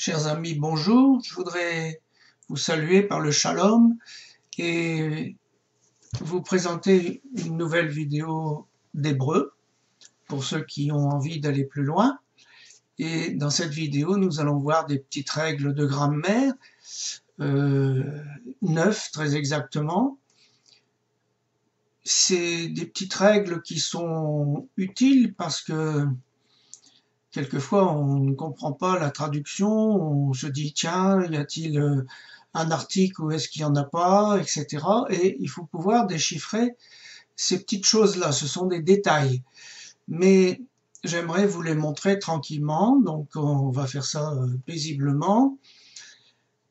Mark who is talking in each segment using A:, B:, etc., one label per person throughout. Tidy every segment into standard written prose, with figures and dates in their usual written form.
A: Chers amis, bonjour. Je voudrais vous saluer par le shalom et vous présenter une nouvelle vidéo d'hébreu pour ceux qui ont envie d'aller plus loin. Et dans cette vidéo, nous allons voir des petites règles de grammaire, 9 très exactement. C'est des petites règles qui sont utiles parce que quelquefois, on ne comprend pas la traduction, on se dit, tiens, y a-t-il un article ou est-ce qu'il n'y en a pas, etc. Et il faut pouvoir déchiffrer ces petites choses-là, ce sont des détails. Mais j'aimerais vous les montrer tranquillement, donc on va faire ça paisiblement.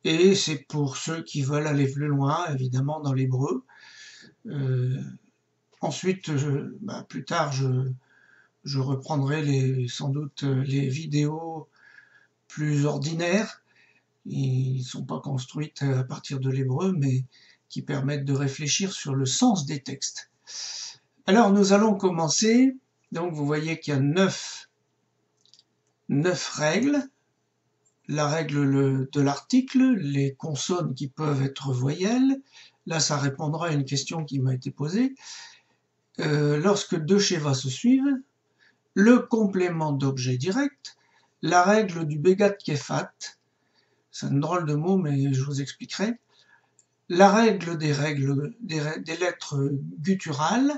A: Et c'est pour ceux qui veulent aller plus loin, évidemment, dans l'hébreu. Ensuite, plus tard, je reprendrai sans doute les vidéos plus ordinaires. Ils ne sont pas construites à partir de l'hébreu, mais qui permettent de réfléchir sur le sens des textes. Alors, nous allons commencer. Donc, vous voyez qu'il y a 9 règles. La règle de l'article, les consonnes qui peuvent être voyelles. Là, ça répondra à une question qui m'a été posée. Lorsque deux schémas se suivent, le complément d'objet direct, la règle du Begat Kefat, c'est un drôle de mot, mais je vous expliquerai, la règle des lettres gutturales,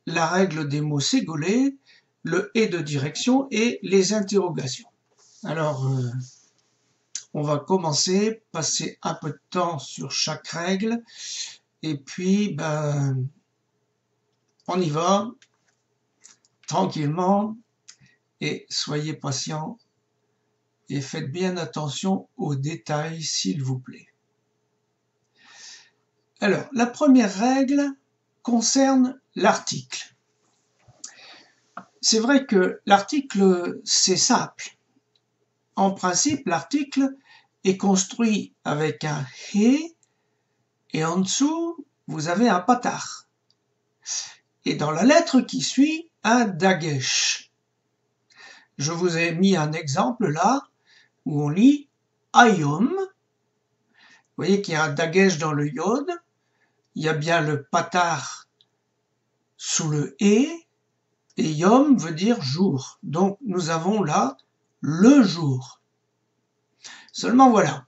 A: la règle des mots ségolés, le et de direction et les interrogations. Alors, on va commencer, passer un peu de temps sur chaque règle, et puis, on y va, tranquillement, et soyez patients et faites bien attention aux détails, s'il vous plaît. Alors, la première règle concerne l'article. C'est vrai que l'article, c'est simple. En principe, l'article est construit avec un « he » et en dessous, vous avez un « patar ». Et dans la lettre qui suit, un « dagesh ». Je vous ai mis un exemple là, où on lit « ayom ». Vous voyez qu'il y a un « dagesh » dans le « yod ». Il y a bien le « patar » sous le « et ». Et yom veut dire jour. Donc nous avons là le jour. Seulement voilà.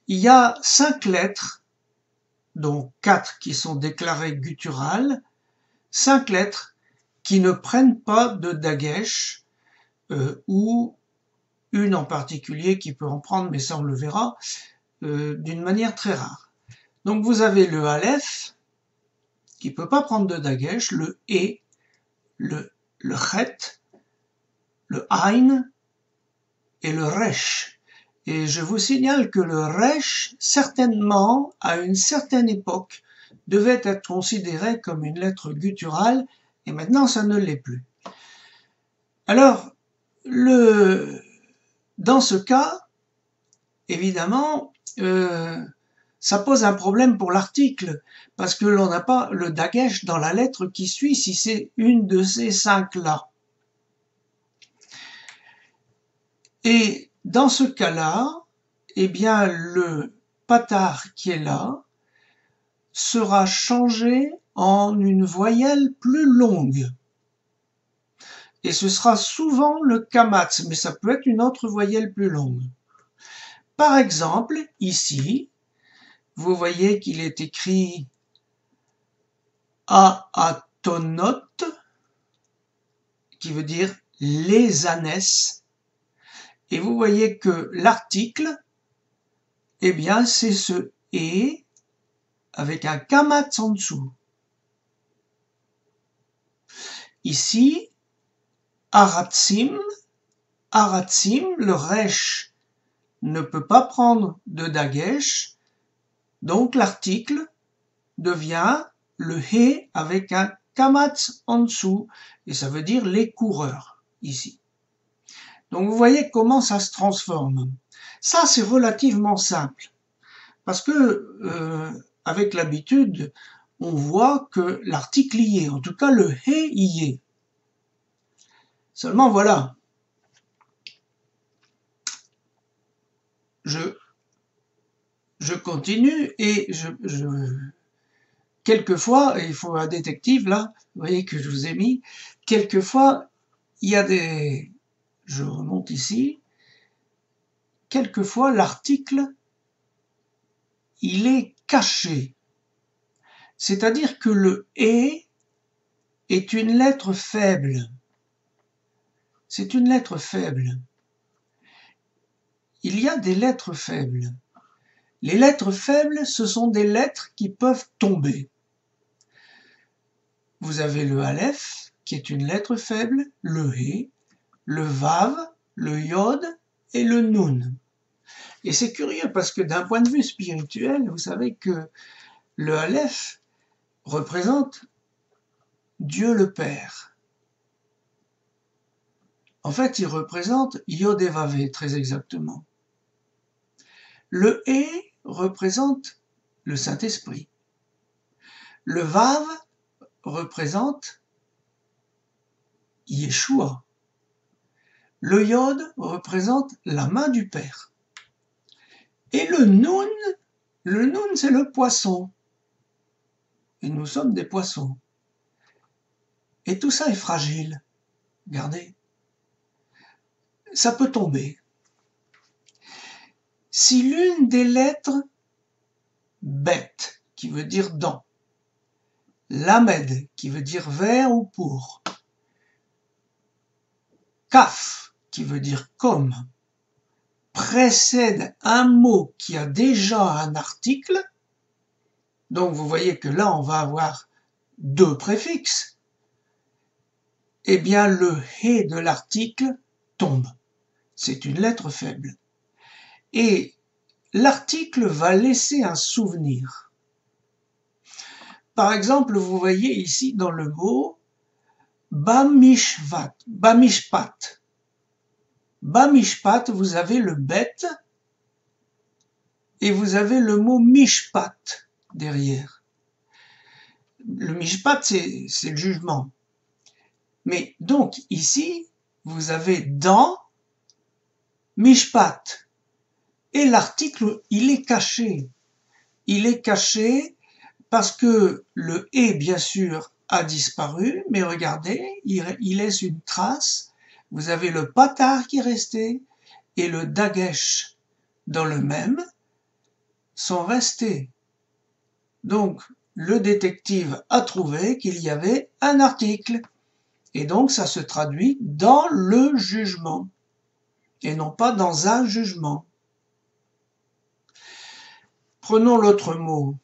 A: Il y a 5 lettres, dont 4 qui sont déclarées gutturales, 5 lettres qui ne prennent pas de dagesh, ou une en particulier qui peut en prendre, mais ça on le verra, d'une manière très rare. Donc vous avez le aleph, qui ne peut pas prendre de dagesh, le et, le chet, le ain et le resh. Et je vous signale que le resh, certainement, à une certaine époque, devait être considéré comme une lettre gutturale, et maintenant ça ne l'est plus. Alors, dans ce cas, évidemment, ça pose un problème pour l'article, parce que l'on n'a pas le dagesh dans la lettre qui suit si c'est une de ces 5-là. Et dans ce cas-là, eh bien, le patar qui est là sera changé en une voyelle plus longue. Et ce sera souvent le kamatz, mais ça peut être une autre voyelle plus longue. Par exemple, ici, vous voyez qu'il est écrit Aatonot, qui veut dire les ânesses. Et vous voyez que l'article, eh bien, c'est ce et avec un kamatz en dessous. Ici, Aratzim, le resh ne peut pas prendre de dagesh, donc l'article devient le he avec un kamatz en dessous, et ça veut dire les coureurs, ici. Donc vous voyez comment ça se transforme. Ça, c'est relativement simple, parce que avec l'habitude, on voit que l'article y est, en tout cas le he y est. Seulement voilà, je continue et quelquefois, il faut un détective là, vous voyez que je vous ai mis, quelquefois, il y a des, je remonte ici, quelquefois l'article, il est caché. C'est-à-dire que le « et » est une lettre faible. C'est une lettre faible. Il y a des lettres faibles. Les lettres faibles, ce sont des lettres qui peuvent tomber. Vous avez le aleph, qui est une lettre faible, le he, le vav, le yod et le nun. Et c'est curieux parce que d'un point de vue spirituel, vous savez que le aleph représente Dieu le Père. En fait, il représente Yod et Vavé, très exactement. Le He représente le Saint-Esprit. Le Vav représente Yeshua. Le Yod représente la main du Père. Et le Nun c'est le poisson. Et nous sommes des poissons. Et tout ça est fragile. Regardez. Ça peut tomber. Si l'une des lettres bête, qui veut dire dans, lamed, qui veut dire vers ou pour, kaf, qui veut dire comme, précède un mot qui a déjà un article, donc vous voyez que là on va avoir deux préfixes, eh bien le he de l'article tombe. C'est une lettre faible. Et l'article va laisser un souvenir. Par exemple, vous voyez ici dans le mot bamishpat. Bamishpat, vous avez le bet et vous avez le mot mishpat derrière. Le mishpat, c'est le jugement. Mais donc ici, vous avez dans mishpat. Et l'article, il est caché. Il est caché parce que le « et », bien sûr, a disparu, mais regardez, il laisse une trace. Vous avez le patar qui est resté et le dagesh dans le même sont restés. Donc, le détective a trouvé qu'il y avait un article. Et donc, ça se traduit dans le jugement et non pas dans un jugement. Prenons l'autre mot.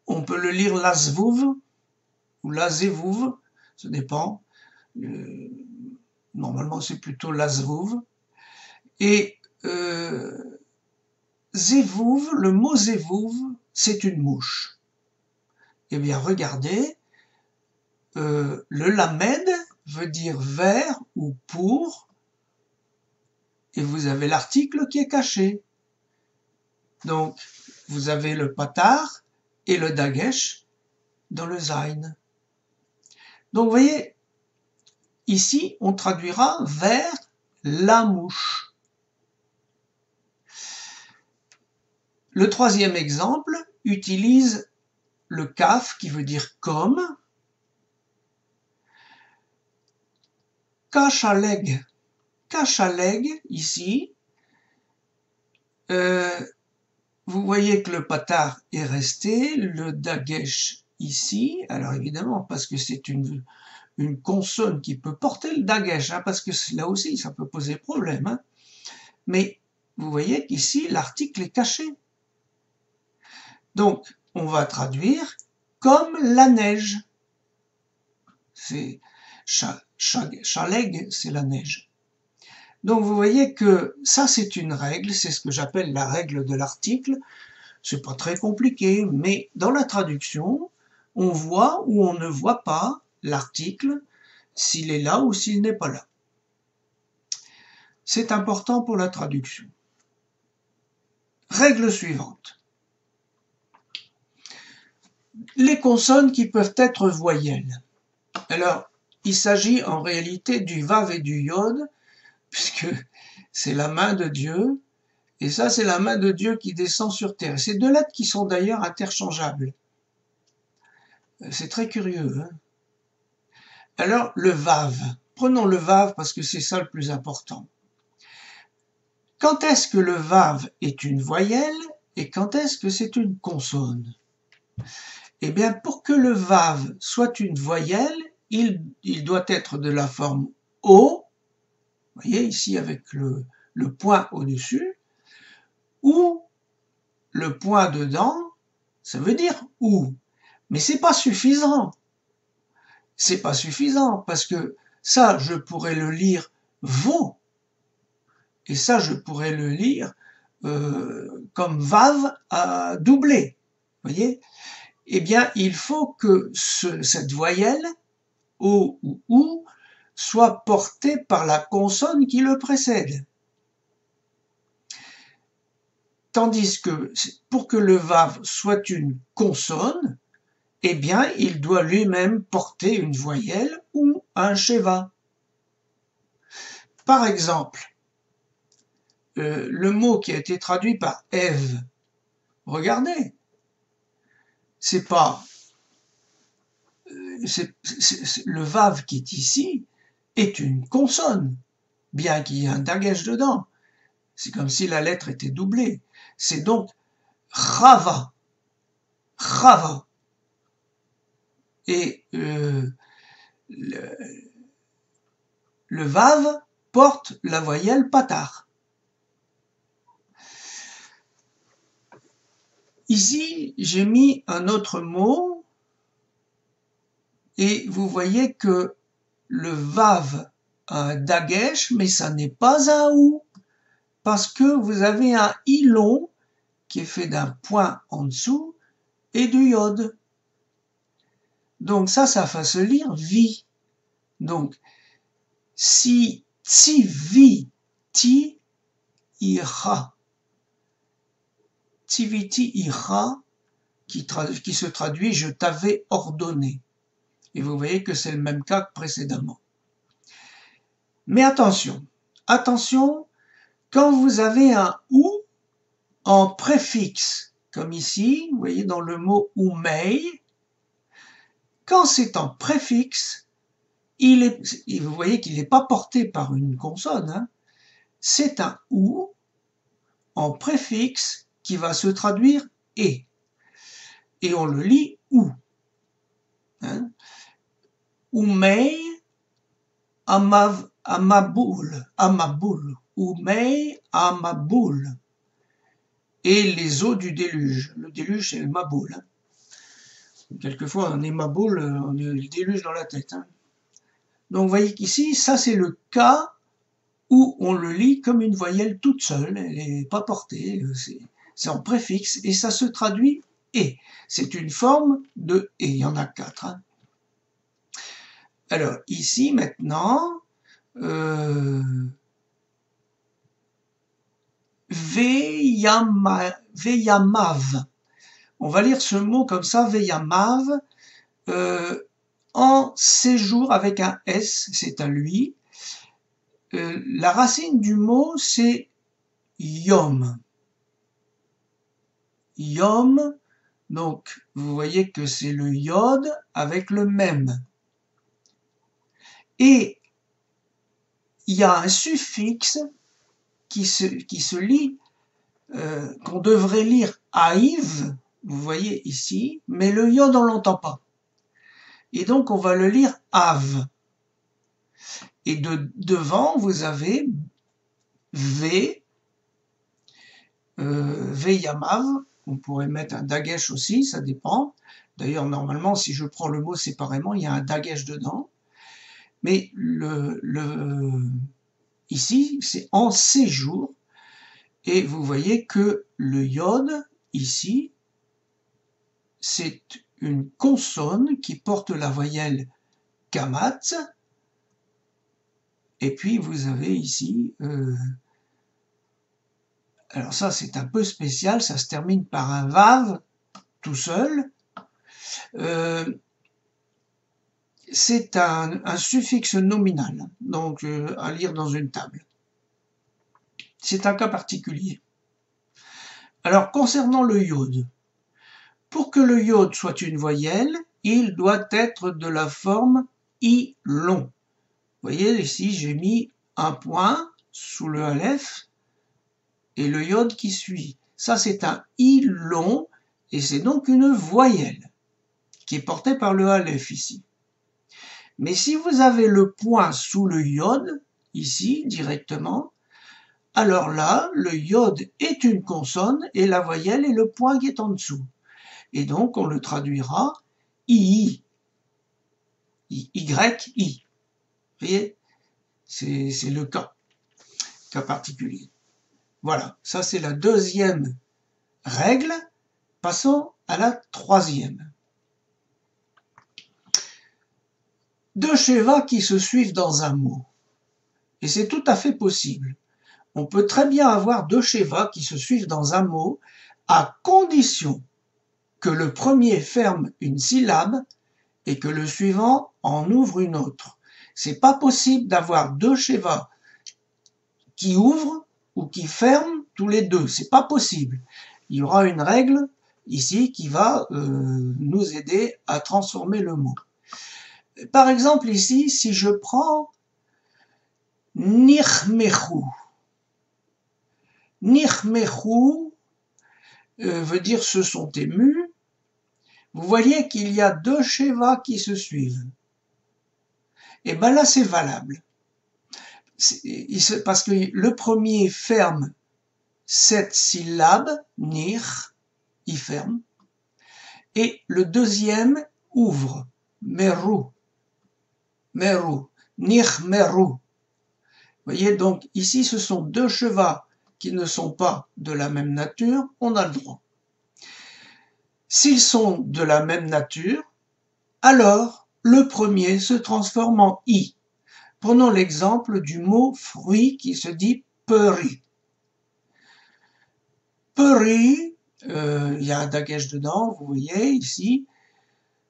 A: On peut le lire lazvouv ou lazevouv, ça dépend. Normalement, c'est plutôt lazvouv. Et zevouv, le mot zevouv, c'est une mouche. Eh bien, regardez, le lamed veut dire vers ou pour, et vous avez l'article qui est caché. Donc, vous avez le patar et le dagesh dans le zayn. Donc, vous voyez, ici, on traduira vers la mouche. Le troisième exemple utilise le kaf qui veut dire comme. Kachaleg. Kachaleg, ici, vous voyez que le patar est resté, le dagesh ici, alors évidemment parce que c'est une consonne qui peut porter le dagesh, hein, parce que là aussi ça peut poser problème, hein. Mais vous voyez qu'ici l'article est caché. Donc on va traduire comme la neige. C'est chaleg, c'est la neige. Donc vous voyez que ça c'est une règle, c'est ce que j'appelle la règle de l'article. C'est pas très compliqué, mais dans la traduction, on voit ou on ne voit pas l'article, s'il est là ou s'il n'est pas là. C'est important pour la traduction. Règle suivante. Les consonnes qui peuvent être voyelles. Alors, il s'agit en réalité du vav et du yod, puisque c'est la main de Dieu, et ça c'est la main de Dieu qui descend sur terre. Ces deux lettres qui sont d'ailleurs interchangeables. C'est très curieux. Hein. Alors le Vav, prenons le Vav parce que c'est ça le plus important. Quand est-ce que le Vav est une voyelle et quand est-ce que c'est une consonne? Eh bien, pour que le Vav soit une voyelle, il doit être de la forme O, vous voyez ici avec le point au-dessus, ou le point dedans, ça veut dire ou. Mais c'est pas suffisant. C'est pas suffisant parce que ça, je pourrais le lire vo, et ça, je pourrais le lire comme Vav à doubler, vous voyez? Eh bien, il faut que cette voyelle, O ou OU, soit portée par la consonne qui le précède. Tandis que pour que le Vav soit une consonne, eh bien, il doit lui-même porter une voyelle ou un Sheva. Par exemple, le mot qui a été traduit par Ève, regardez, c'est pas le Vav qui est ici est une consonne, bien qu'il y ait un dagesh dedans. C'est comme si la lettre était doublée. C'est donc Chava. Chava. Et le Vav porte la voyelle patar. Ici, j'ai mis un autre mot et vous voyez que le Vav a un dagesh, mais ça n'est pas un ou, parce que vous avez un i long qui est fait d'un point en dessous et du yod. Donc ça va se lire vi. Donc, si vi ti ira, tiviti ira, qui se traduit je t'avais ordonné. Et vous voyez que c'est le même cas que précédemment. Mais attention, attention, quand vous avez un ou en préfixe, comme ici, vous voyez dans le mot oumei, quand c'est en préfixe, vous voyez qu'il n'est pas porté par une consonne, hein, c'est un ou en préfixe qui va se traduire et on le lit ou. Hein. Oumei amaboul, oumei amaboul. Et les eaux du déluge. Le déluge, c'est le maboul. Hein. Quelquefois, on est maboul, on a le déluge dans la tête. Hein. Donc, vous voyez qu'ici, ça, c'est le cas où on le lit comme une voyelle toute seule. Elle n'est pas portée, c'est en préfixe, et ça se traduit « et ». C'est une forme de « et ». Il y en a 4. Hein. Alors, ici, maintenant, Veyamav. On va lire ce mot comme ça, Veyamav, en séjour avec un S, c'est un lui. La racine du mot, c'est yom. Yom, donc vous voyez que c'est le yod avec le même. Et il y a un suffixe qui se lit, qu'on devrait lire aïv, vous voyez ici, mais le yod on l'entend pas. Et donc on va le lire av. Et devant vous avez v, veyamav, on pourrait mettre un dagesh aussi, ça dépend. D'ailleurs normalement si je prends le mot séparément, il y a un dagesh dedans. Mais ici c'est en séjour. Et vous voyez que le yod, ici, c'est une consonne qui porte la voyelle kamat. Et puis vous avez ici, alors ça c'est un peu spécial, ça se termine par un vav tout seul. C'est un suffixe nominal, donc à lire dans une table. C'est un cas particulier. Alors, concernant le iode, pour que le iode soit une voyelle, il doit être de la forme I long. Vous voyez, ici, j'ai mis un point sous le aleph et le iode qui suit. Ça, c'est un I long et c'est donc une voyelle qui est portée par le aleph ici. Mais si vous avez le point sous le iode, ici, directement, alors là, le iode est une consonne et la voyelle est le point qui est en dessous. Et donc, on le traduira II. Y-I. Vous voyez, c'est le cas particulier. Voilà, ça c'est la deuxième règle. Passons à la troisième. Deux sheva qui se suivent dans un mot. Et c'est tout à fait possible. On peut très bien avoir deux sheva qui se suivent dans un mot à condition que le premier ferme une syllabe et que le suivant en ouvre une autre. C'est pas possible d'avoir deux sheva qui ouvrent ou qui ferment tous les deux. C'est pas possible. Il y aura une règle ici qui va nous aider à transformer le mot. Par exemple ici, si je prends Nirmechu. Nirmechu veut dire se sont émus. Vous voyez qu'il y a deux sheva qui se suivent. Et bien là, c'est valable. Parce que le premier ferme cette syllabe, nir, il ferme, et le deuxième ouvre, meru, meru, nir meru. Vous voyez, donc ici, ce sont deux sheva qui ne sont pas de la même nature, on a le droit. S'ils sont de la même nature, alors le premier se transforme en i. Prenons l'exemple du mot fruit qui se dit peri. Peri, il y a un dagesh dedans, vous voyez ici,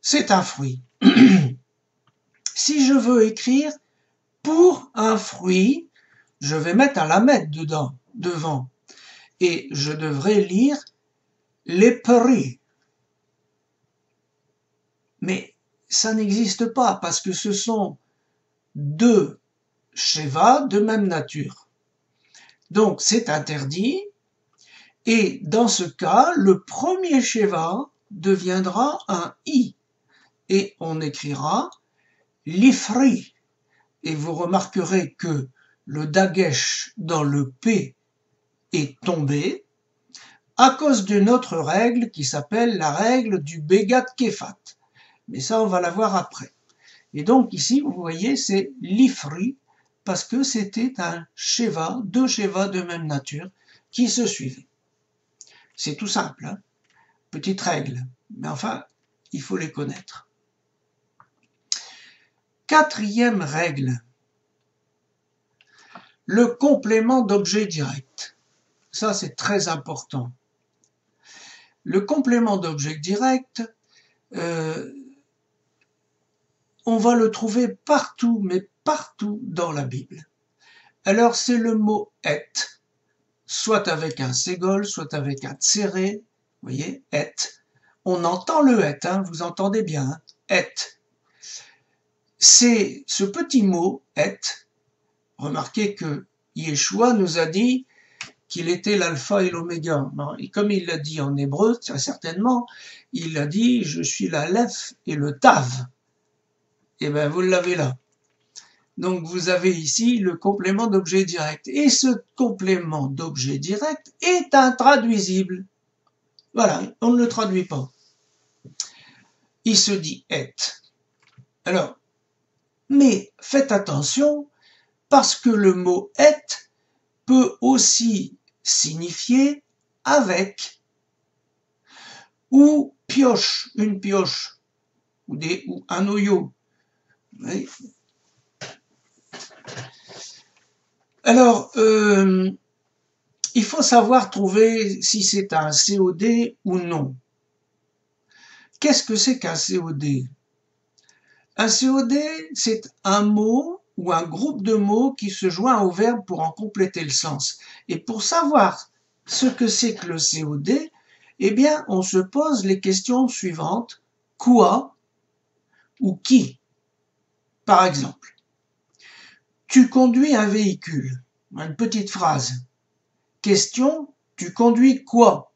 A: c'est un fruit. Si je veux écrire pour un fruit, je vais mettre un lamed dedans, devant, et je devrais lire les peri. Mais ça n'existe pas parce que ce sont deux sheva de même nature. Donc c'est interdit. Et dans ce cas, le premier sheva deviendra un i et on écrira l'ifri. Et vous remarquerez que le dagesh dans le p est tombé à cause d'une autre règle qui s'appelle la règle du begat kefat. Mais ça, on va la voir après. Et donc ici, vous voyez, c'est l'ifri parce que c'était un sheva, deux sheva de même nature qui se suivaient. C'est tout simple, hein, petite règle, mais enfin, il faut les connaître. Quatrième règle, le complément d'objet direct. Ça, c'est très important. Le complément d'objet direct, on va le trouver partout, mais partout dans la Bible. Alors, c'est le mot « et », soit avec un ségol, soit avec un tséré, vous voyez, « et ». On entend le « et », hein, vous entendez bien, hein, « et ». C'est ce petit mot « et ». Remarquez que Yeshua nous a dit qu'il était l'alpha et l'oméga. Et comme il l'a dit en hébreu, très certainement, il a dit « je suis l'aleph et le tav ». Et bien, vous l'avez là. Donc, vous avez ici le complément d'objet direct. Et ce complément d'objet direct est intraduisible. Voilà, on ne le traduit pas. Il se dit « et ». Alors, mais faites attention, parce que le mot « et » peut aussi signifier « avec » ou « pioche », une pioche, ou un oyo. Oui. Alors, il faut savoir trouver si c'est un COD ou non. Qu'est-ce que c'est qu'un COD? Un COD, c'est un mot ou un groupe de mots qui se joint au verbe pour en compléter le sens. Et pour savoir ce que c'est que le COD, eh bien, on se pose les questions suivantes. Quoi ou qui? Par exemple, tu conduis un véhicule. Une petite phrase. Question, tu conduis quoi?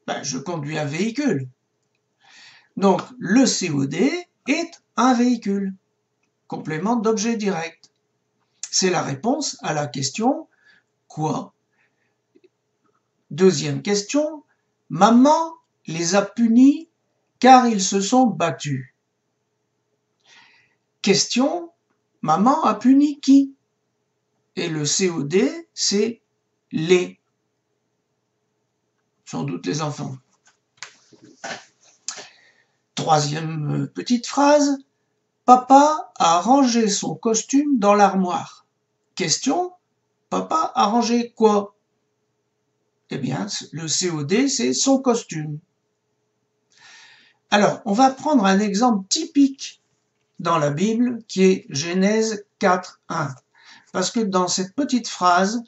A: Ben, je conduis un véhicule. Donc, le COD est un véhicule. Complément d'objet direct. C'est la réponse à la question quoi? Deuxième question, maman les a punis car ils se sont battus. Question, maman a puni qui? Et le COD, c'est les. Sans doute les enfants. Troisième petite phrase, papa a rangé son costume dans l'armoire. Question, papa a rangé quoi? Eh bien, le COD, c'est son costume. Alors, on va prendre un exemple typique dans la Bible qui est Genèse 4:1. Parce que dans cette petite phrase,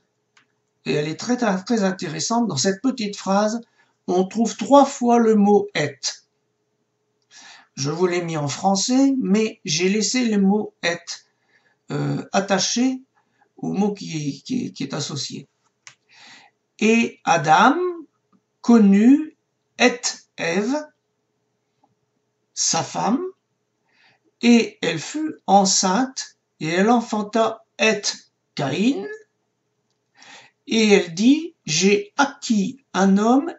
A: et elle est très, très intéressante, dans cette petite phrase, on trouve 3 fois le mot « être ». Je vous l'ai mis en français, mais j'ai laissé le mot « être » attaché au mot qui est associé. Et Adam connut Ève, sa femme, et elle fut enceinte, et elle enfanta Caïn, et elle dit, j'ai acquis un homme,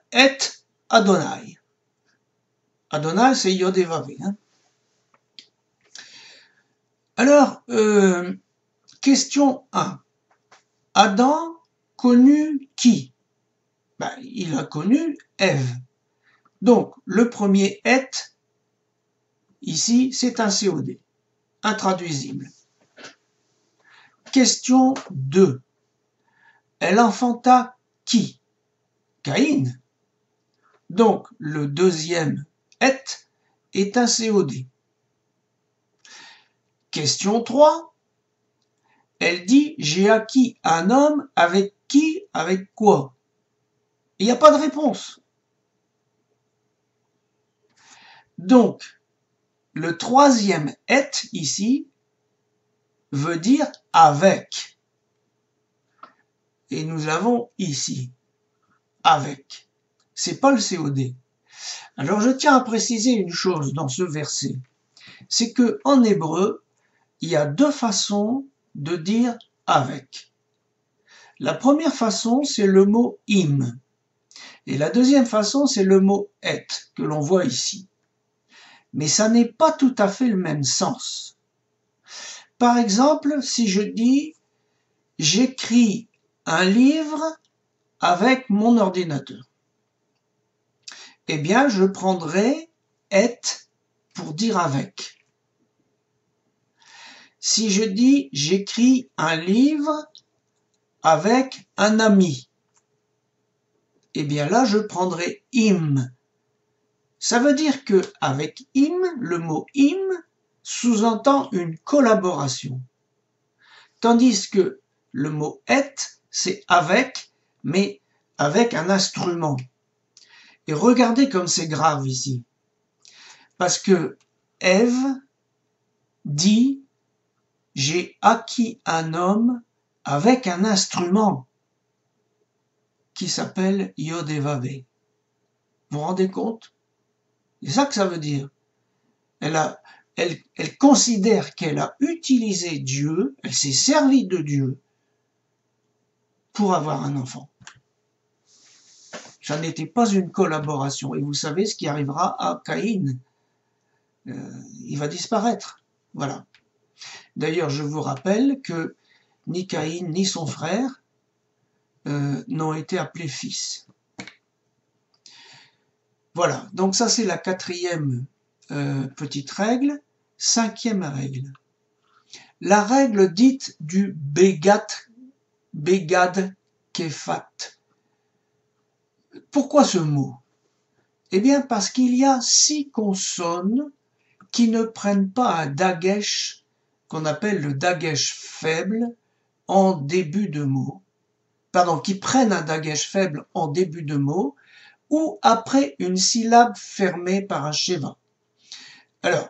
A: Adonai. Adonai, c'est Yod et Vav. Hein. Alors, question 1. Adam connut qui? Ben, il a connu Ève. Donc, le premier ici, c'est un COD, intraduisible. Question 2. Elle enfanta qui? Caïn. Donc, le deuxième est un COD. Question 3. Elle dit, j'ai acquis un homme avec qui, avec quoi? Il n'y a pas de réponse. Donc, le troisième ici veut dire avec. Et nous avons ici avec. C'est pas le COD. Alors je tiens à préciser une chose dans ce verset. C'est que en hébreu, il y a 2 façons de dire avec. La première façon, c'est le mot im. Et la deuxième façon, c'est le mot et que l'on voit ici. Mais ça n'est pas tout à fait le même sens. Par exemple, si je dis « j'écris un livre avec mon ordinateur », eh bien, je prendrai « et » pour dire « avec ». Si je dis « j'écris un livre avec un ami », eh bien là, je prendrai « im ». Ça veut dire que avec « im », le mot « im » sous-entend une collaboration. Tandis que le mot « et », c'est « avec », mais avec un instrument. Et regardez comme c'est grave ici. Parce que Ève dit « j'ai acquis un homme avec un instrument qui s'appelle Yod et Vav ». Vous vous rendez compte? C'est ça que ça veut dire. Elle considère qu'elle a utilisé Dieu, elle s'est servie de Dieu pour avoir un enfant. Ça n'était pas une collaboration. Et vous savez ce qui arrivera à Caïn. Il va disparaître. Voilà. D'ailleurs, je vous rappelle que ni Caïn ni son frère n'ont été appelés fils. Voilà. Donc ça, c'est la 4e petite règle. 5e règle. La règle dite du Begad Kefat. Pourquoi ce mot? Eh bien, parce qu'il y a 6 consonnes qui ne prennent pas un dagesh qu'on appelle le dagesh faible en début de mot, pardon, qui prennent un dagesh faible en début de mot ou après une syllabe fermée par un sheva. Alors,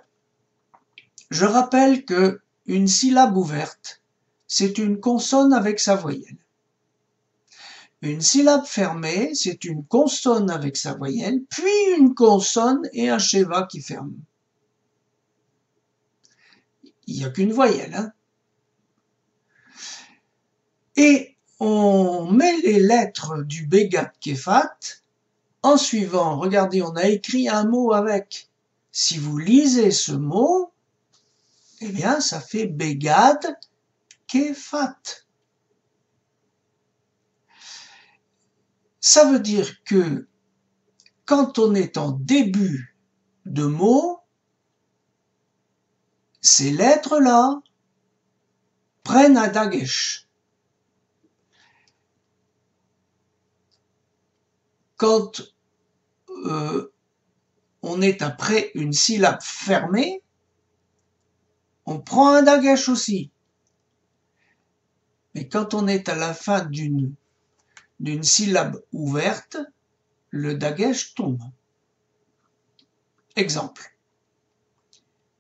A: je rappelle que une syllabe ouverte, c'est une consonne avec sa voyelle. Une syllabe fermée, c'est une consonne avec sa voyelle, puis une consonne et un sheva qui ferme. Il n'y a qu'une voyelle, hein. Et on met les lettres du Begat Kefat en suivant. Regardez, on a écrit un mot avec. Si vous lisez ce mot, eh bien, ça fait Begad Kefat. Ça veut dire que quand on est en début de mot, ces lettres-là prennent un dagesh. Quand on est après une syllabe fermée, on prend un dagesh aussi. Mais quand on est à la fin d'une syllabe ouverte, le dagesh tombe. Exemple.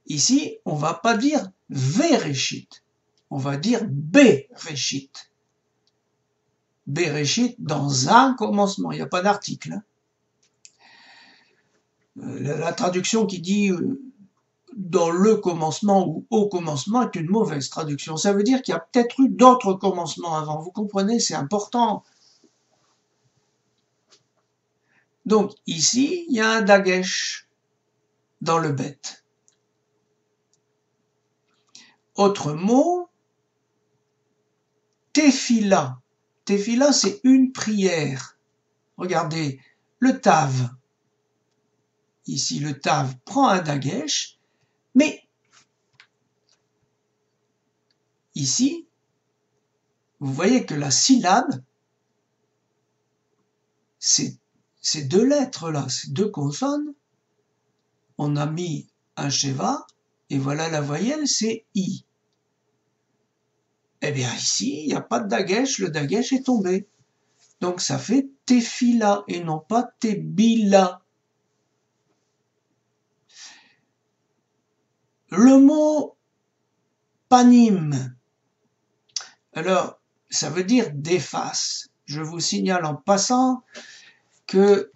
A: Ici, on va pas dire Vereshit, on va dire Bereshit. Bereshit dans un commencement, il n'y a pas d'article. La traduction qui dit dans le commencement ou au commencement est une mauvaise traduction. Ça veut dire qu'il y a peut-être eu d'autres commencements avant. Vous comprenez, c'est important. Donc ici, il y a un dagesh dans le bet. Autre mot, tefila. Tefila, c'est une prière. Regardez, le tav. Ici, le tav prend un dagesh, mais ici, vous voyez que la syllabe, ces deux lettres-là, ces deux consonnes, on a mis un sheva, et voilà la voyelle, c'est I. Eh bien ici, il n'y a pas de dagesh, le dagesh est tombé. Donc ça fait tefila et non pas tebila. Le mot panim, alors ça veut dire d'efface. Je vous signale en passant que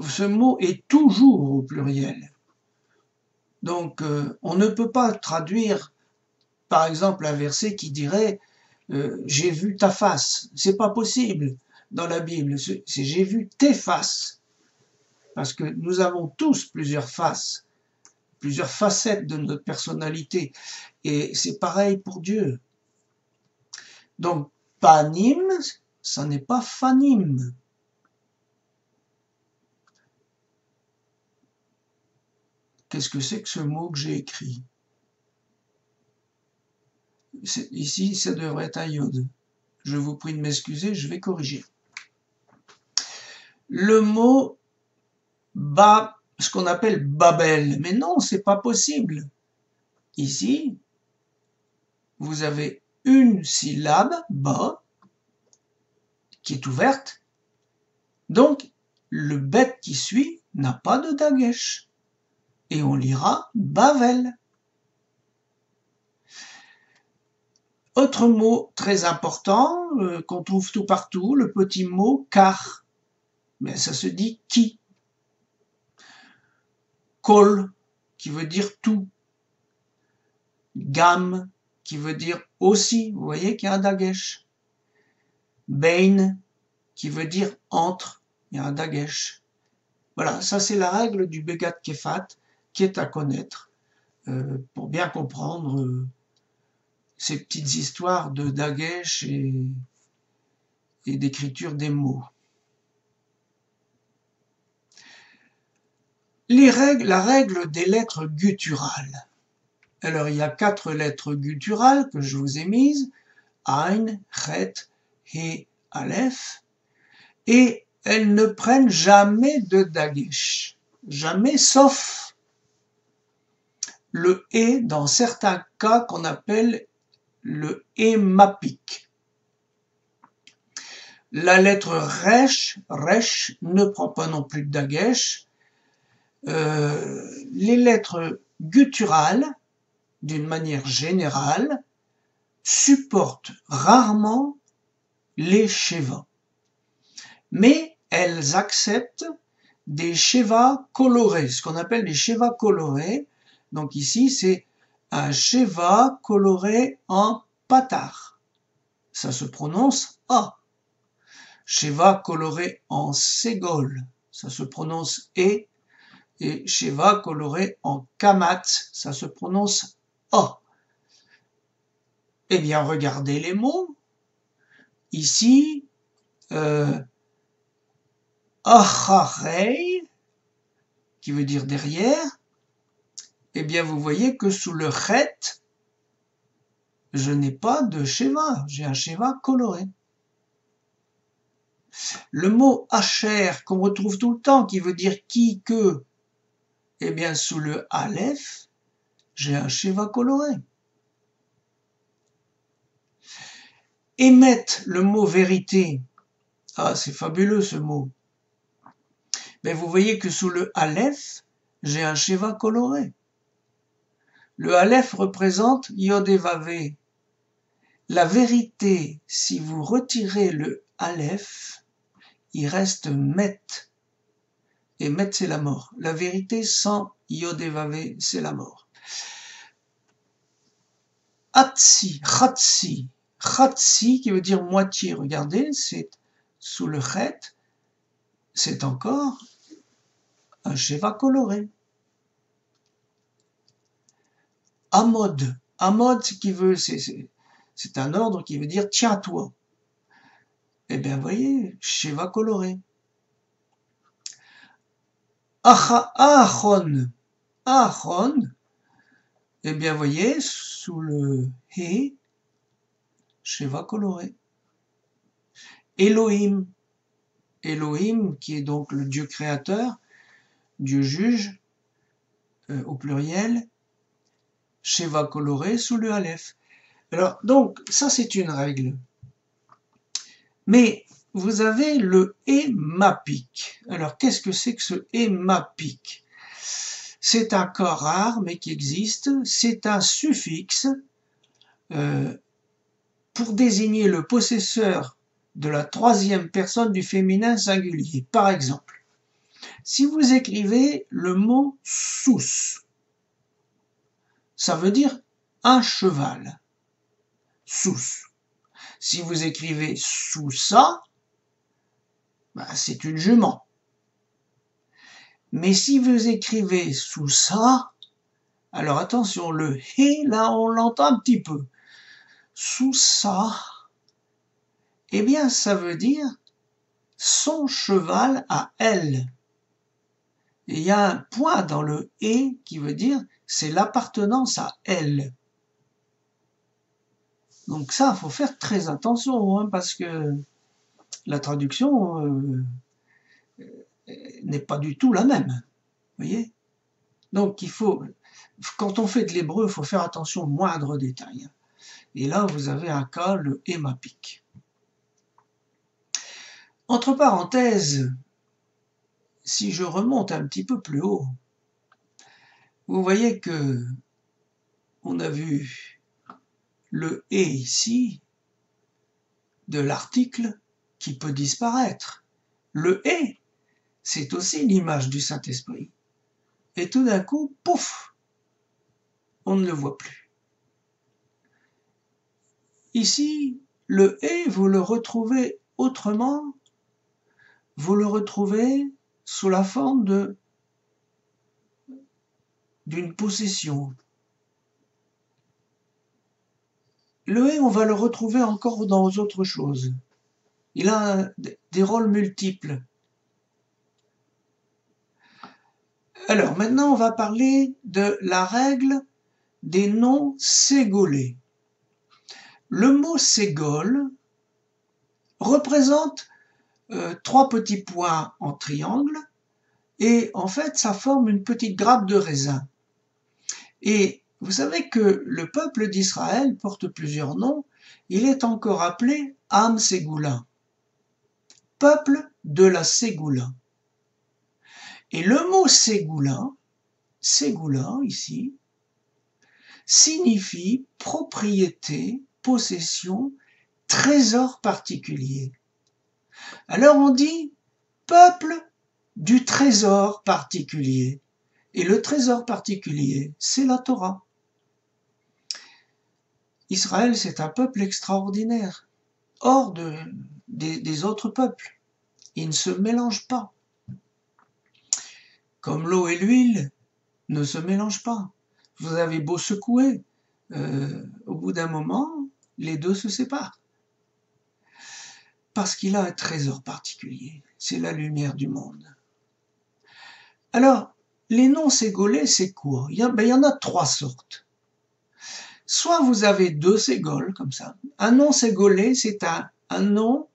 A: ce mot est toujours au pluriel. Donc on ne peut pas traduire par exemple un verset qui dirait j'ai vu ta face. C'est pas possible dans la Bible. C'est j'ai vu tes faces. Parce que nous avons tous plusieurs faces, plusieurs facettes de notre personnalité. Et c'est pareil pour Dieu. Donc, panim, ça n'est pas fanim. Qu'est-ce que c'est que ce mot que j'ai écrit? Ici, ça devrait être un yod. Je vous prie de m'excuser, je vais corriger. Le mot ce qu'on appelle Babel. Mais non, c'est pas possible. Ici, vous avez une syllabe, ba, qui est ouverte. Donc, le bet qui suit n'a pas de dagesh. Et on lira Bavel. Autre mot très important, qu'on trouve tout partout, le petit mot car. Mais ça se dit qui. Kol, qui veut dire tout. Gam, qui veut dire aussi. Vous voyez qu'il y a un dagesh. Bein, qui veut dire entre. Il y a un dagesh. Voilà, ça c'est la règle du Begat Kefat qui est à connaître pour bien comprendre ces petites histoires de dagesh et d'écriture des mots. La règle des lettres gutturales. Alors, il y a 4 lettres gutturales que je vous ai mises. Ein, Chet, He, Aleph. Et elles ne prennent jamais de dagesh. Jamais, sauf le « et » dans certains cas qu'on appelle le « hémapique ». La lettre resh ne prend pas non plus de dagesh. Les lettres gutturales, d'une manière générale, supportent rarement les sheva. Mais elles acceptent des sheva colorés, ce qu'on appelle des sheva colorés. Donc ici, c'est un sheva coloré en patar. Ça se prononce A. Sheva coloré en ségol, ça se prononce E. Et sheva coloré en kamat, ça se prononce A. Eh bien, regardez les mots. Ici, acharei, qui veut dire derrière, eh bien, vous voyez que sous le chet, je n'ai pas de sheva, j'ai un sheva coloré. Le mot asher, qu'on retrouve tout le temps, qui veut dire qui, que, eh bien, sous le aleph, j'ai un sheva coloré. Émet, le mot vérité, ah, c'est fabuleux ce mot. Mais vous voyez que sous le aleph, j'ai un sheva coloré. Le aleph représente yod et vavé. La vérité, si vous retirez le aleph, il reste met. Et met, c'est la mort. La vérité sans yod et vavé, c'est la mort. Hatsi, chatsi. Chatsi, qui veut dire moitié. Regardez, c'est sous le chet, c'est encore un sheva coloré. Amod. Amod, c'est un ordre qui veut dire tiens-toi. Eh bien, vous voyez, sheva coloré. Achon. Achon. Eh bien, vous voyez, sous le he, sheva coloré. Elohim. Elohim, qui est donc le Dieu créateur, Dieu juge, au pluriel, sheva coloré sous le aleph. Alors, donc, ça c'est une règle. Mais vous avez le hémapique. Alors, qu'est-ce que c'est que ce hémapique? C'est un corps rare, mais qui existe. C'est un suffixe pour désigner le possesseur de la troisième personne du féminin singulier. Par exemple, si vous écrivez le mot sous, ça veut dire un cheval. Sous. Si vous écrivez sous ça, ben c'est une jument. Mais si vous écrivez sous ça, alors attention, le hé, là on l'entend un petit peu. Sous ça, eh bien ça veut dire son cheval à elle. Et il y a un point dans le hé qui veut dire c'est l'appartenance à elle. Donc ça, il faut faire très attention, hein, parce que la traduction n'est pas du tout la même. Vous voyez? Donc il faut, quand on fait de l'hébreu, il faut faire attention aux moindres détails. Et là, vous avez un cas, le hémapique. Entre parenthèses, si je remonte un petit peu plus haut, vous voyez que on a vu le « et » ici de l'article qui peut disparaître. Le « et », c'est aussi l'image du Saint-Esprit. Et tout d'un coup, pouf, on ne le voit plus. Ici, le « et », vous le retrouvez autrement, vous le retrouvez sous la forme d'une possession. Le « et », on va le retrouver encore dans autre chose. Il a des rôles multiples. Alors, maintenant, on va parler de la règle des noms ségolés. Le mot ségol représente 3 petits points en triangle et en fait, ça forme une petite grappe de raisin. Et vous savez que le peuple d'Israël porte plusieurs noms. Il est encore appelé Am Ségoula, peuple de la Ségoula. Et le mot Ségoula, Ségoula ici, signifie propriété, possession, trésor particulier. Alors on dit peuple du trésor particulier. Et le trésor particulier, c'est la Torah. Israël, c'est un peuple extraordinaire, hors des autres peuples. Ils ne se mélangent pas. Comme l'eau et l'huile ne se mélangent pas. Vous avez beau secouer, au bout d'un moment, les deux se séparent. Parce qu'il a un trésor particulier, c'est la lumière du monde. Alors, les noms ségolais, c'est quoi? Il y en a 3 sortes. Soit vous avez 2 ségoles, comme ça. Un nom ségolais, c'est un nom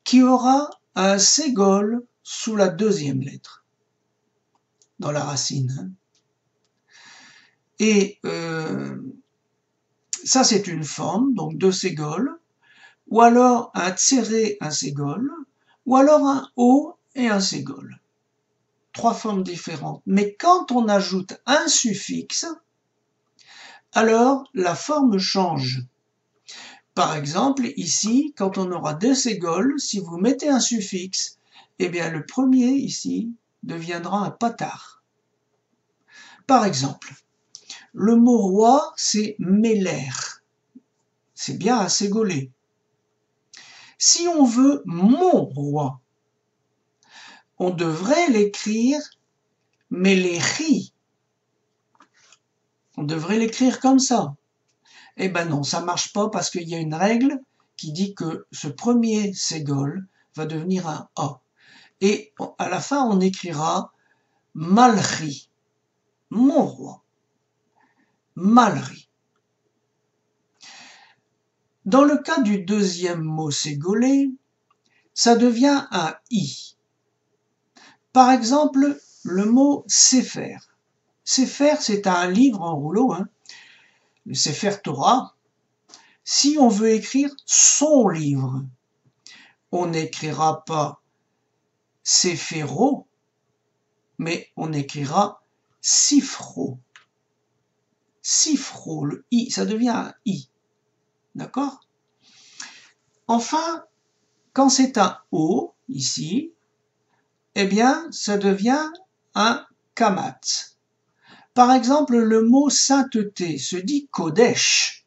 A: qui aura un ségole sous la 2e lettre, dans la racine. Et ça, c'est une forme, donc 2 ségoles, ou alors un tséré, un ségole, ou alors un o et un ségole. 3 formes différentes. Mais quand on ajoute un suffixe, alors la forme change. Par exemple, ici, quand on aura 2 ségoles, si vous mettez un suffixe, eh bien le premier ici deviendra un patar. Par exemple, le mot roi, c'est Meller. C'est bien un ségolé. Si on veut mon roi, on devrait l'écrire Melechi. On devrait l'écrire comme ça. Eh ben non, ça marche pas parce qu'il y a une règle qui dit que ce premier ségole va devenir un A. Et à la fin, on écrira Malchi, mon roi. Malri. Dans le cas du deuxième mot ségolé, ça devient un I. Par exemple, le mot Sefer. Sefer, c'est un livre en rouleau, le Sefer Torah. Si on veut écrire son livre, on n'écrira pas Sefero, mais on écrira Sifro. Sifro, le I, ça devient un I. D'accord? Enfin, quand c'est un O, ici, eh bien, ça devient un kamat. Par exemple, le mot sainteté se dit kodesh.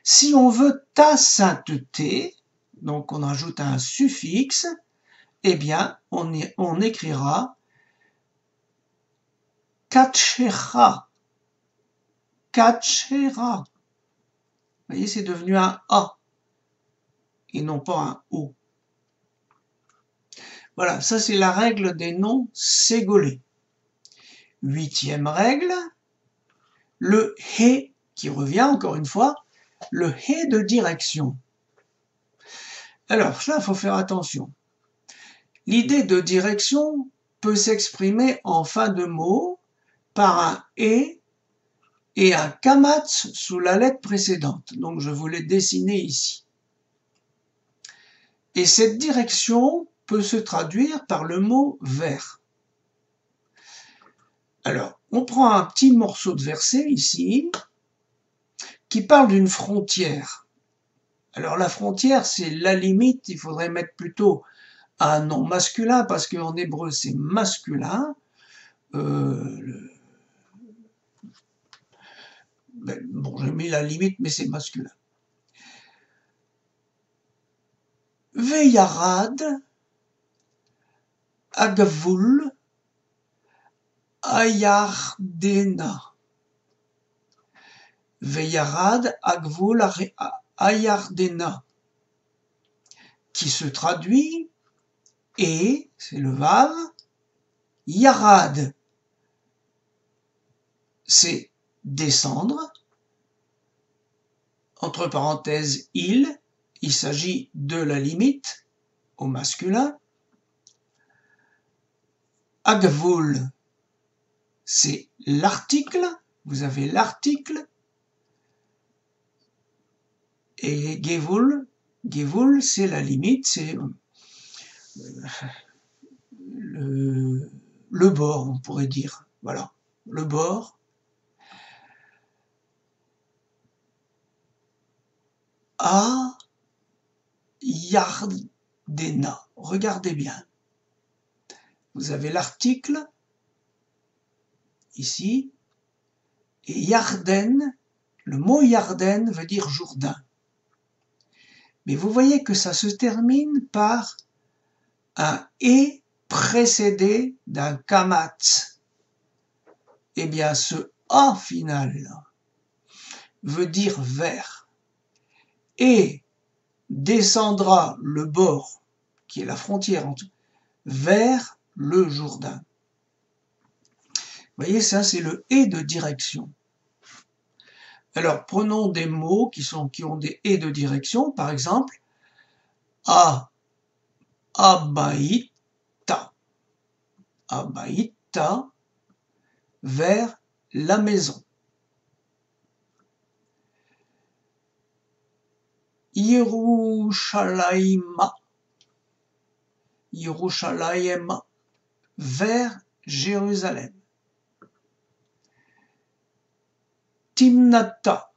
A: Si on veut ta sainteté, donc on ajoute un suffixe, eh bien, on écrira katshera. Katshera. Vous voyez, c'est devenu un A et non pas un O. Voilà, ça c'est la règle des noms ségolés. 8e règle, le hé qui revient encore une fois, le hé de direction. Alors là, il faut faire attention. L'idée de direction peut s'exprimer en fin de mot par un et un kamat sous la lettre précédente. Donc je vous l'ai dessiné ici. Et cette direction peut se traduire par le mot vers. Alors, on prend un petit morceau de verset ici, qui parle d'une frontière. Alors la frontière, c'est la limite, il faudrait mettre plutôt un nom masculin, parce qu'en hébreu c'est masculin. Bon, j'ai mis la limite, mais c'est masculin. Veyarad, Agavul, Ayardena. Veyarad, Agvul, Ayardena, qui se traduit et, c'est le vav, Yarad, c'est descendre, entre parenthèses il s'agit de la limite au masculin. Agvul, c'est l'article, vous avez l'article et Gevul. Gevul, c'est la limite, c'est le bord, on pourrait dire. Voilà, le bord. A Yardena. Regardez bien. Vous avez l'article, ici, et Yarden, le mot Yarden veut dire Jourdain. Mais vous voyez que ça se termine par un « et » précédé d'un « kamatz ». Eh bien, ce « a » final veut dire « vers ». Et descendra le bord, qui est la frontière, vers le Jourdain. Vous voyez, ça c'est le « et » de direction. Alors, prenons des mots qui ont des « et » de direction, par exemple, Abaïta. Abaïta, vers la maison. Yerushalayma. Yerushalayim, vers Jérusalem. Timnata,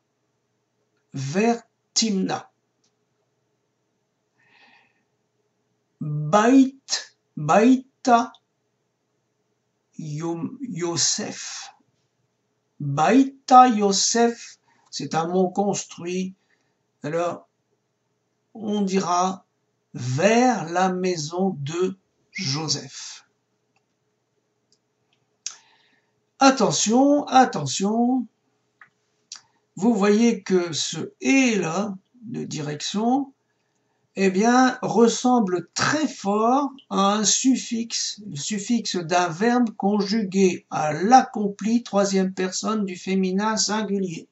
A: vers Timna. Baïta Yosef. Baïta Yosef, c'est un mot construit. Alors, on dira vers la maison de Joseph. Attention, attention. Vous voyez que ce « et » là, de direction, eh bien, ressemble très fort à un suffixe, le suffixe d'un verbe conjugué à l'accompli troisième personne du féminin singulier.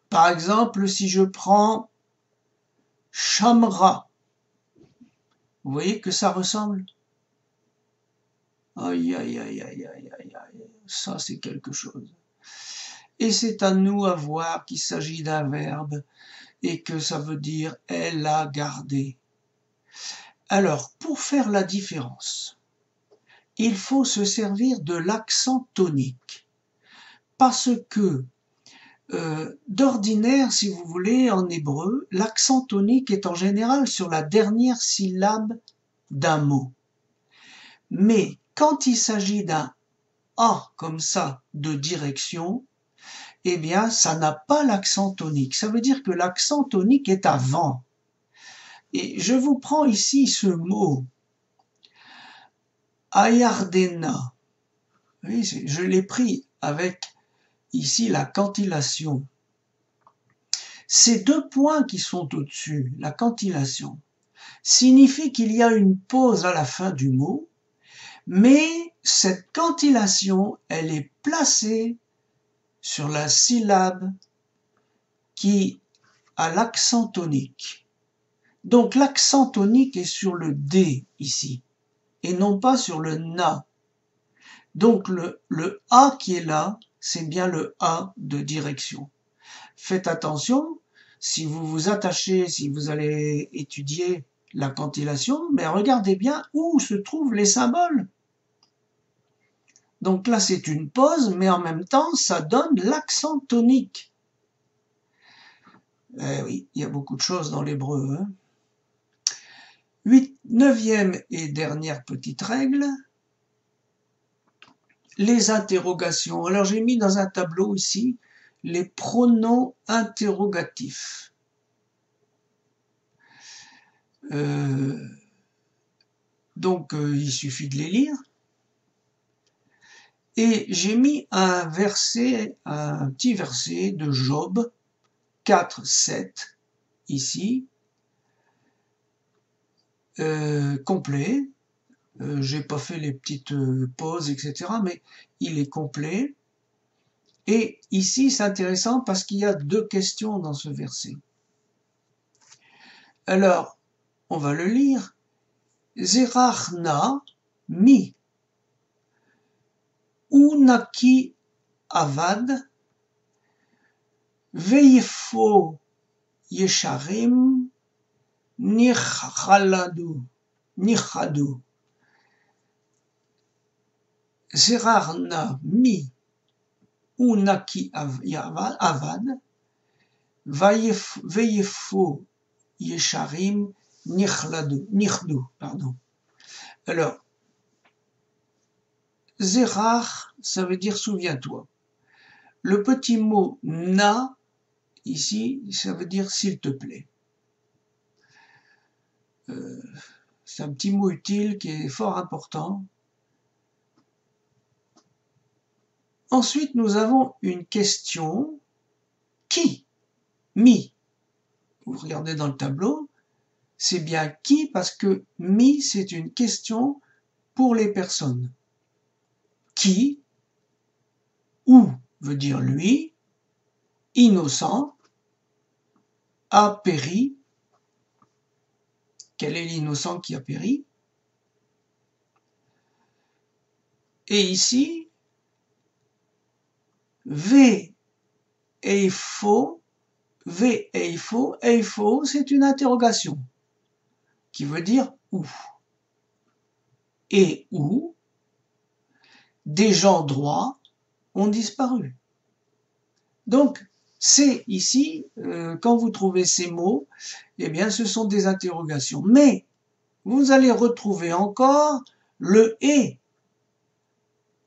A: Par exemple, si je prends Shamra, vous voyez que ça ressemble? Aïe, aïe, aïe, aïe, aïe, aïe, aïe, ça c'est quelque chose. Et c'est à nous à voir qu'il s'agit d'un verbe et que ça veut dire « elle a gardé ». Alors, pour faire la différence, il faut se servir de l'accent tonique. Parce que, d'ordinaire, si vous voulez, en hébreu, l'accent tonique est en général sur la dernière syllabe d'un mot. Mais quand il s'agit d'un « a » comme ça, de direction, eh bien, ça n'a pas l'accent tonique. Ça veut dire que l'accent tonique est avant. Et je vous prends ici ce mot, Ayardena. Oui, je l'ai pris avec ici la cantillation. Ces deux points qui sont au-dessus, la cantillation, signifie qu'il y a une pause à la fin du mot, mais cette cantillation, elle est placée sur la syllabe qui a l'accent tonique. Donc l'accent tonique est sur le D ici, et non pas sur le na. Donc le A qui est là, c'est bien le A de direction. Faites attention, si vous vous attachez, si vous allez étudier la cantillation, mais regardez bien où se trouvent les symboles. Donc là, c'est une pause, mais en même temps, ça donne l'accent tonique. Eh oui, il y a beaucoup de choses dans l'hébreu. Hein. Neuvième et dernière petite règle, les interrogations. Alors j'ai mis dans un tableau ici les pronoms interrogatifs. Donc il suffit de les lire. Et j'ai mis un verset, un petit verset de Job 4, 7, ici, complet. J'ai pas fait les petites pauses, etc., mais il est complet. Et ici, c'est intéressant parce qu'il y a deux questions dans ce verset. Alors, on va le lire. Zerachna mi unaki avad, veifo yesharim nichadu. Zerarna mi unaki avad, veifo yesharim nichdu. Alors, Zerar, ça veut dire souviens-toi. Le petit mot na, ici, ça veut dire s'il te plaît. C'est un petit mot utile qui est fort important. Ensuite, nous avons une question. Qui? Mi. Vous regardez dans le tableau, c'est bien qui parce que mi, c'est une question pour les personnes. Qui? Ou veut dire lui. Innocent. A péri. Quel est l'innocent qui a péri? Et ici, V et faux, c'est une interrogation qui veut dire où. Et où des gens droits ont disparu. Donc, c'est ici, quand vous trouvez ces mots, eh bien, ce sont des interrogations. Mais, vous allez retrouver encore le « et ».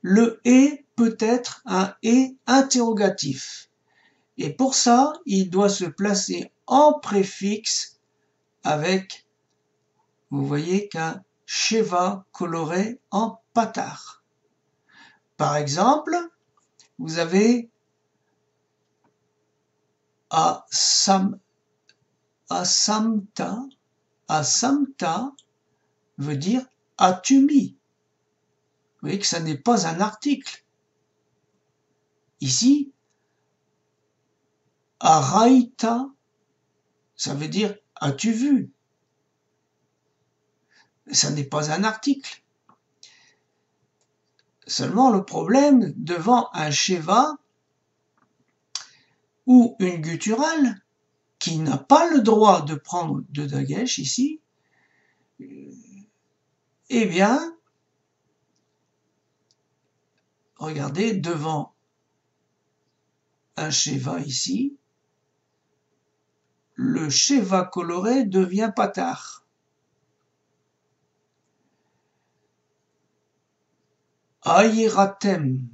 A: Le « et » peut être un « et » interrogatif. Et pour ça, il doit se placer en préfixe avec, vous voyez, qu'un sheva coloré en patar. Par exemple, vous avez asamta. Asamta veut dire as-tu mis. Vous voyez que ça n'est pas un article. Ici, araita, ça veut dire as-tu vu. Ça n'est pas un article. Seulement le problème, devant un sheva ou une gutturale qui n'a pas le droit de prendre de dagesh ici, eh bien, regardez, devant un sheva ici, le sheva coloré devient patar. Aïratem.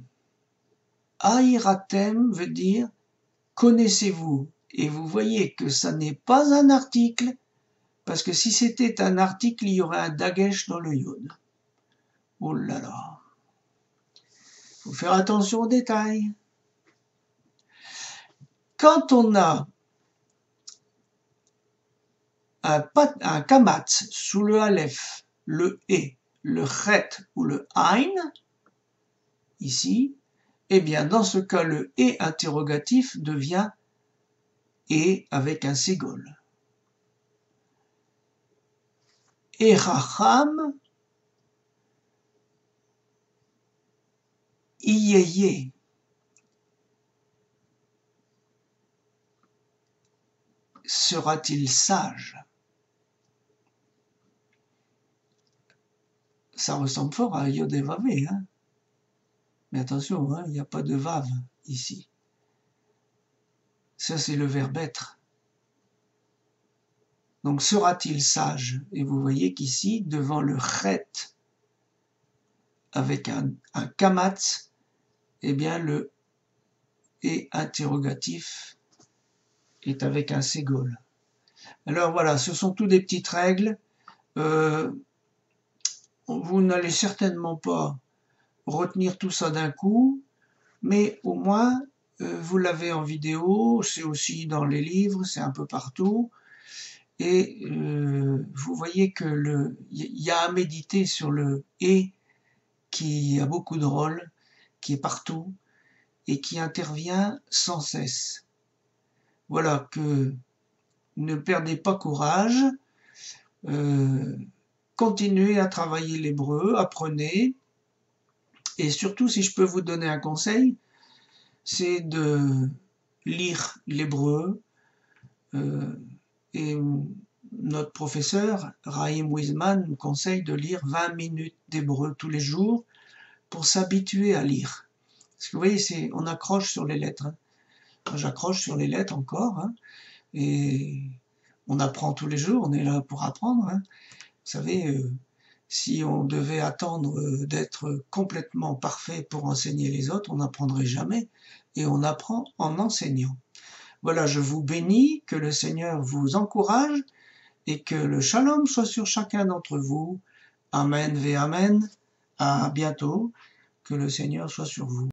A: Aïratem veut dire connaissez-vous. Et vous voyez que ça n'est pas un article, parce que si c'était un article, il y aurait un dagesh dans le yod. Oh là là. Faut faire attention aux détails. Quand on a un kamatz sous le aleph, le e, le chet ou le ain, ici, eh bien dans ce cas le e interrogatif devient e avec un ségol. Et racham, iyeye. Sera-t-il sage? Ça ressemble fort à Yod et Vavé, hein. Mais attention, hein, il n'y a pas de vav ici. Ça, c'est le verbe être. Donc, sera-t-il sage? Et vous voyez qu'ici, devant le chet, avec un kamatz, eh bien, le et interrogatif est avec un ségol. Alors voilà, ce sont toutes des petites règles. Vous n'allez certainement pas retenir tout ça d'un coup, mais au moins, vous l'avez en vidéo, c'est aussi dans les livres, c'est un peu partout. Et vous voyez que il y a à méditer sur le « et » qui a beaucoup de rôles, qui est partout et qui intervient sans cesse. Voilà, que ne perdez pas courage, continuez à travailler l'hébreu, apprenez, et surtout si je peux vous donner un conseil, c'est de lire l'hébreu. Et notre professeur, Raïm Wiseman, nous conseille de lire 20 minutes d'hébreu tous les jours pour s'habituer à lire. Parce que vous voyez, on accroche sur les lettres. J'accroche sur les lettres encore. Et on apprend tous les jours, on est là pour apprendre. Vous savez, si on devait attendre d'être complètement parfait pour enseigner les autres, on n'apprendrait jamais. Et on apprend en enseignant. Voilà, je vous bénis, que le Seigneur vous encourage et que le shalom soit sur chacun d'entre vous. Amen ve amen. À bientôt. Que le Seigneur soit sur vous.